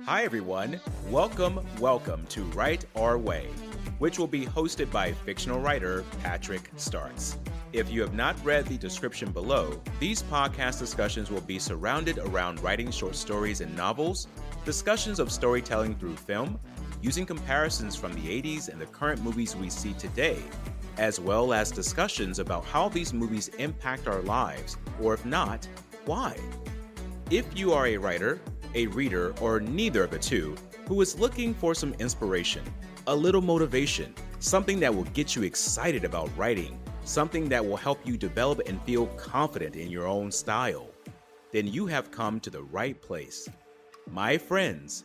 Hi, everyone. Welcome to Write Our Way, which will be hosted by fictional writer Patrick Starks. If you have not read the description below, these podcast discussions will be surrounded around writing short stories and novels, discussions of storytelling through film, using comparisons from the 80s and the current movies we see today, as well as discussions about how these movies impact our lives, or if not, why. If you are a writer, a reader, or neither of the two, who is looking for some inspiration, a little motivation, something that will get you excited about writing, something that will help you develop and feel confident in your own style, then you have come to the right place. My friends,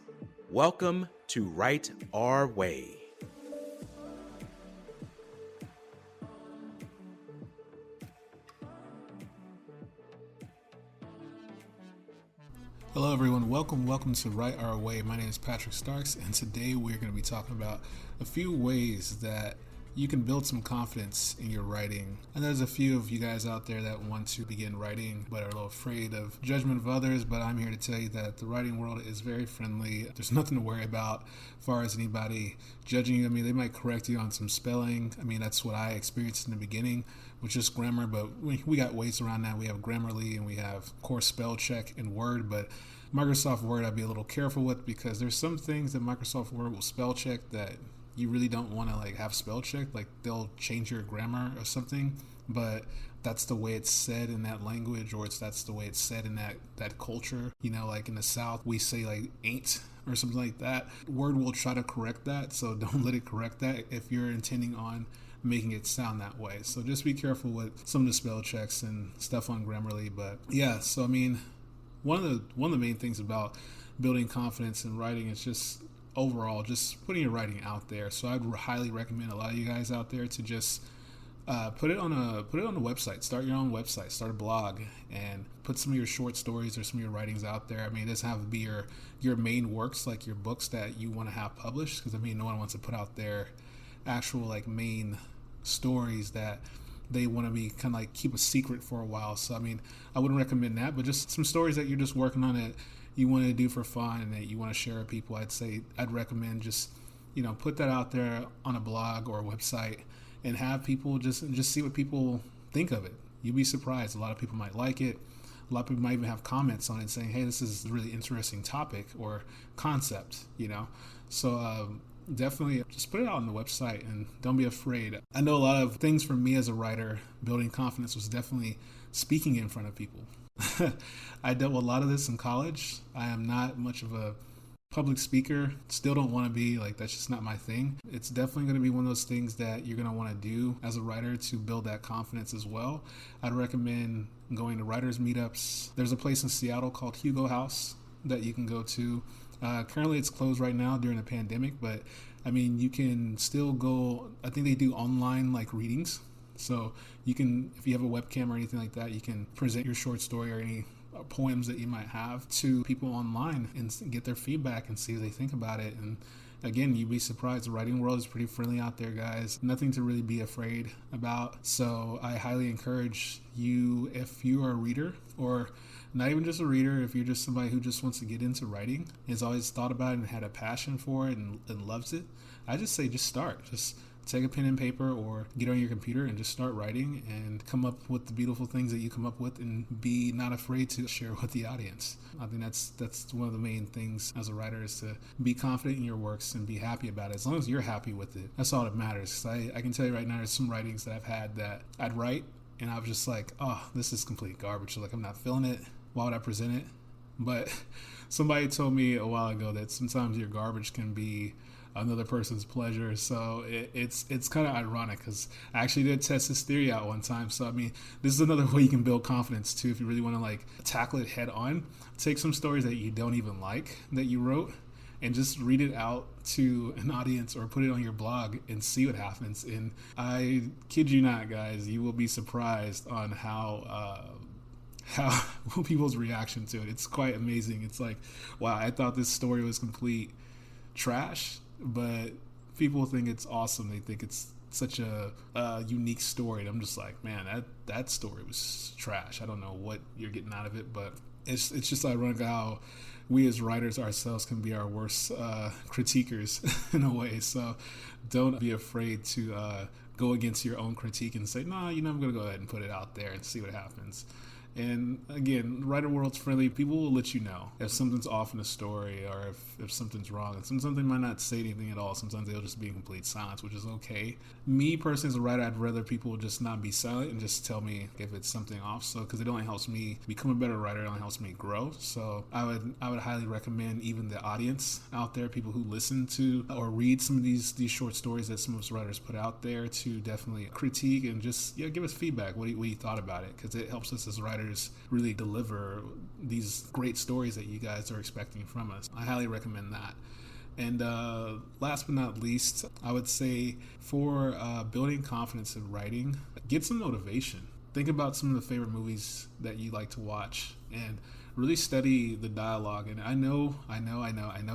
welcome to Write Our Way. Hello everyone, welcome to Write Our Way. My name is Patrick Starks, and today we're going to be talking about a few ways that you can build some confidence in your writing. And there's a few of you guys out there that want to begin writing but are a little afraid of judgment of others, but I'm here to tell you that the writing world is very friendly. There's nothing to worry about as far as anybody judging you. I mean, they might correct you on some spelling. I mean, that's what I experienced in the beginning, which is grammar, but we got ways around that. We have Grammarly and we have, of course, spell check in Word, but Microsoft Word I'd be a little careful with because there's some things that Microsoft Word will spell check that you really don't want to have spell checked. Like they'll change your grammar or something, but that's the way it's said in that language, or that's the way it's said in that culture. You know, like in the South we say ain't or something like that. Word will try to correct that, so don't let it correct that if you're intending on making it sound that way. So just be careful with some of the spell checks and stuff on Grammarly. But yeah, so I mean, one of the main things about building confidence in writing is just overall just putting your writing out there. So I'd highly recommend a lot of you guys out there to just put it on a website. Start your own website, start a blog, and put some of your short stories or some of your writings out there. I mean, it doesn't have to be your main works, like your books that you want to have published, because I mean, no one wants to put out their actual main stories that they want to be kind of keep a secret for a while. So I mean, I wouldn't recommend that, but just some stories that you're just working on that you want to do for fun and that you want to share with people, I'd recommend just put that out there on a blog or a website and have people just see what people think of it. You'd be surprised. A lot of people might like it. A lot of people might even have comments on it saying, hey, this is a really interesting topic or concept, So definitely just put it out on the website and don't be afraid. I know a lot of things for me as a writer, building confidence was definitely speaking in front of people. I dealt with a lot of this in college. I am not much of a public speaker. Still don't want to be. That's just not my thing. It's definitely going to be one of those things that you're going to want to do as a writer to build that confidence as well. I'd recommend going to writers meetups. There's a place in Seattle called Hugo House that you can go to. Currently it's closed right now during the pandemic, but I mean, you can still go. I think they do online readings. So you can, if you have a webcam or anything like that, you can present your short story or any poems that you might have to people online and get their feedback and see what they think about it. And again, you'd be surprised. The writing world is pretty friendly out there, guys. Nothing to really be afraid about. So I highly encourage you, if you are a reader, or not even just a reader, if you're just somebody who just wants to get into writing, has always thought about it and had a passion for it and loves it, I just say just start. Just take a pen and paper or get on your computer and just start writing and come up with the beautiful things that you come up with and be not afraid to share with the audience. I think that's one of the main things as a writer, is to be confident in your works and be happy about it. As long as you're happy with it, that's all that matters. I can tell you right now, there's some writings that I've had that I'd write and I was just this is complete garbage. I'm not feeling it. Why would I present it? But somebody told me a while ago that sometimes your garbage can be another person's pleasure. So it's kind of ironic, because I actually did test this theory out one time. So I mean, this is another way you can build confidence too, if you really want to tackle it head on. Take some stories that you don't even like that you wrote and just read it out to an audience or put it on your blog and see what happens. And I kid you not, guys, you will be surprised on how people's reaction to it. It's quite amazing. It's wow, I thought this story was complete trash, but people think it's awesome. They think it's such a unique story. And I'm just man, that story was trash. I don't know what you're getting out of it, but it's just ironic how we as writers ourselves can be our worst critiquers in a way. So don't be afraid to go against your own critique and say, no, I'm going to go ahead and put it out there and see what happens. And again, writer world's friendly. People will let you know if something's off in a story or if something's wrong. And sometimes they might not say anything at all. Sometimes they'll just be in complete silence, which is okay. Me personally, as a writer, I'd rather people just not be silent and just tell me if it's something off. So, because it only helps me become a better writer, it only helps me grow. So I would highly recommend even the audience out there, people who listen to or read some of these short stories that some of us writers put out there, to definitely critique and just give us feedback. What you thought about it? Because it helps us as writers really deliver these great stories that you guys are expecting from us. I highly recommend that. And last but not least, I would say for building confidence in writing, get some motivation. Think about some of the favorite movies that you like to watch and really study the dialogue. And I know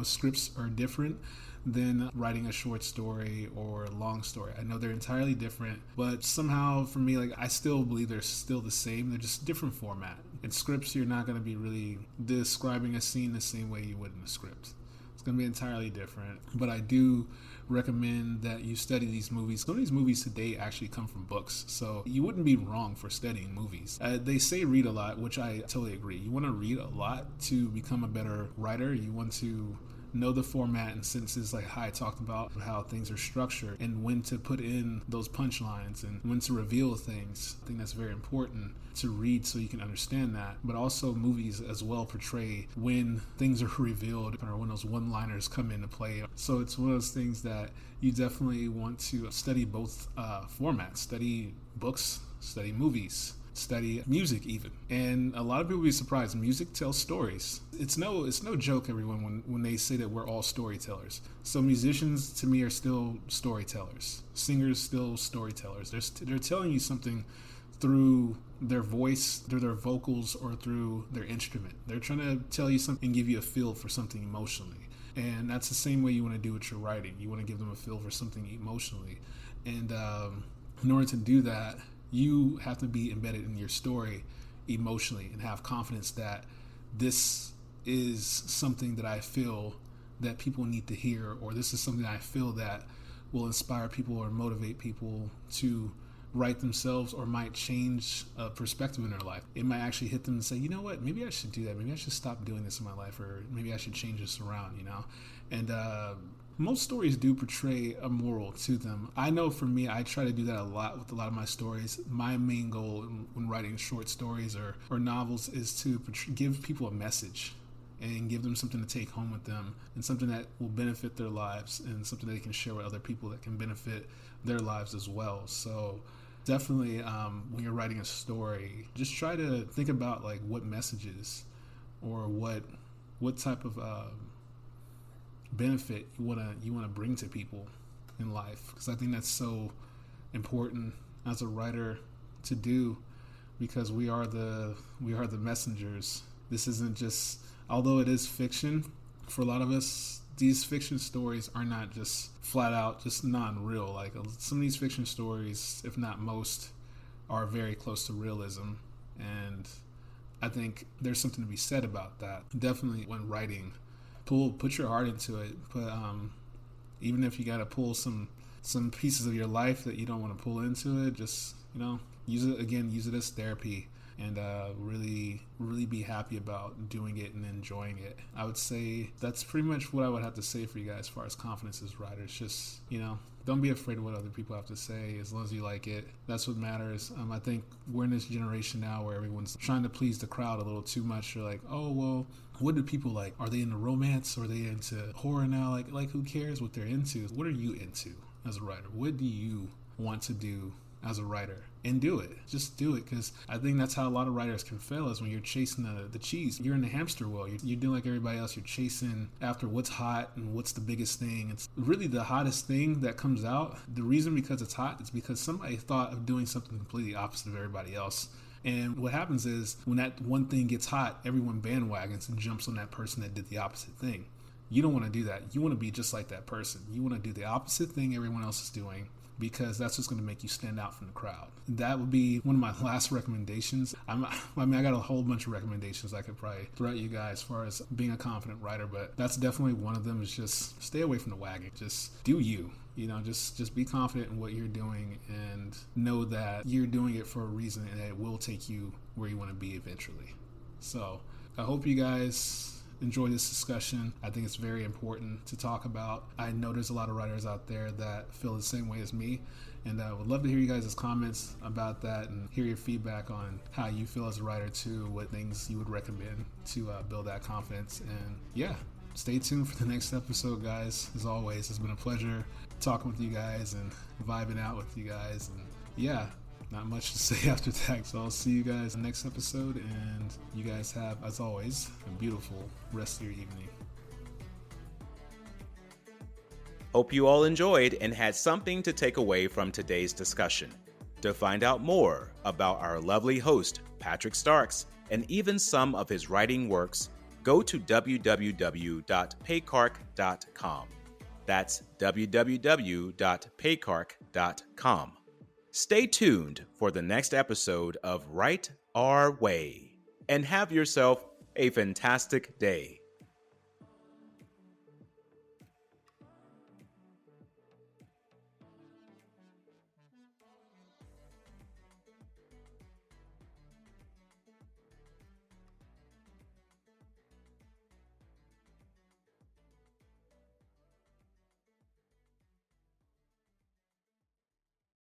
scripts are different than writing a short story or a long story. I know they're entirely different, but somehow for me, I still believe they're still the same. They're just different format. In scripts, you're not going to be really describing a scene the same way you would in a script. It's going to be entirely different. But I do recommend that you study these movies. Some of these movies today actually come from books, so you wouldn't be wrong for studying movies. They say read a lot, which I totally agree. You want to read a lot to become a better writer. You want to know the format and sentences, like how I talked about how things are structured and when to put in those punchlines and when to reveal things. I think that's very important to read so you can understand that. But also movies as well portray when things are revealed or when those one-liners come into play. So it's one of those things that you definitely want to study both formats. Study books, study movies, study music even. And a lot of people will be surprised. Music tells stories. It's no joke, everyone, when they say that we're all storytellers. So musicians to me are still storytellers. Singers still storytellers. They're telling you something through their voice, through their vocals, or through their instrument. They're trying to tell you something and give you a feel for something emotionally. And that's the same way you want to do with your writing. You want to give them a feel for something emotionally. And in order to do that, you have to be embedded in your story emotionally and have confidence that this is something that I feel that people need to hear, or this is something I feel that will inspire people or motivate people to write themselves, or might change a perspective in their life. It might actually hit them and say, you know what, maybe I should do that. Maybe I should stop doing this in my life, or maybe I should change this around, And most stories do portray a moral to them. I know for me, I try to do that a lot with a lot of my stories. My main goal when writing short stories or novels is to give people a message and give them something to take home with them, and something that will benefit their lives, and something that they can share with other people that can benefit their lives as well. So definitely when you're writing a story, just try to think about what messages or what type of benefit you want to bring to people in life, because I think that's so important as a writer to do, because we are the messengers. This isn't just, although it is fiction for a lot of us, these fiction stories are not just flat out just non-real. Some of these fiction stories, if not most, are very close to realism, and I think there's something to be said about that. Definitely when writing, put your heart into it. Even if you got to pull some pieces of your life that you don't want to pull into it, just use it as therapy, and really be happy about doing it and enjoying it. I would say that's pretty much what I would have to say for you guys as far as confidence as writers. Just don't be afraid of what other people have to say, as long as you like it. That's what matters. I think we're in this generation now where everyone's trying to please the crowd a little too much. You're like, oh, well, what do people like? Are they into romance? Or are they into horror now? Like who cares what they're into? What are you into as a writer? What do you want to do as a writer? And do it. Just do it, because I think that's how a lot of writers can fail, is when you're chasing the cheese. You're in the hamster wheel. You're doing like everybody else. You're chasing after what's hot and what's the biggest thing. It's really the hottest thing that comes out. The reason because it's hot is because somebody thought of doing something completely opposite of everybody else. And what happens is when that one thing gets hot, everyone bandwagons and jumps on that person that did the opposite thing. You don't want to do that. You want to be just like that person. You want to do the opposite thing everyone else is doing, because that's what's going to make you stand out from the crowd. That would be one of my last recommendations. I got a whole bunch of recommendations I could probably throw at you guys as far as being a confident writer, but that's definitely one of them, is just stay away from the wagon. Just do you. Just be confident in what you're doing and know that you're doing it for a reason and that it will take you where you want to be eventually. So I hope you guys enjoy this discussion. I think it's very important to talk about. I know there's a lot of writers out there that feel the same way as me, and I would love to hear you guys' comments about that and hear your feedback on how you feel as a writer too, what things you would recommend to build that confidence. And yeah, stay tuned for the next episode, guys. As always, it's been a pleasure talking with you guys and vibing out with you guys. And yeah, not much to say after that. So I'll see you guys in the next episode, and you guys have, as always, a beautiful rest of your evening. Hope you all enjoyed and had something to take away from today's discussion. To find out more about our lovely host, Patrick Starks, and even some of his writing works, go to www.paycark.com. That's www.paycark.com. Stay tuned for the next episode of Write Our Way, and have yourself a fantastic day.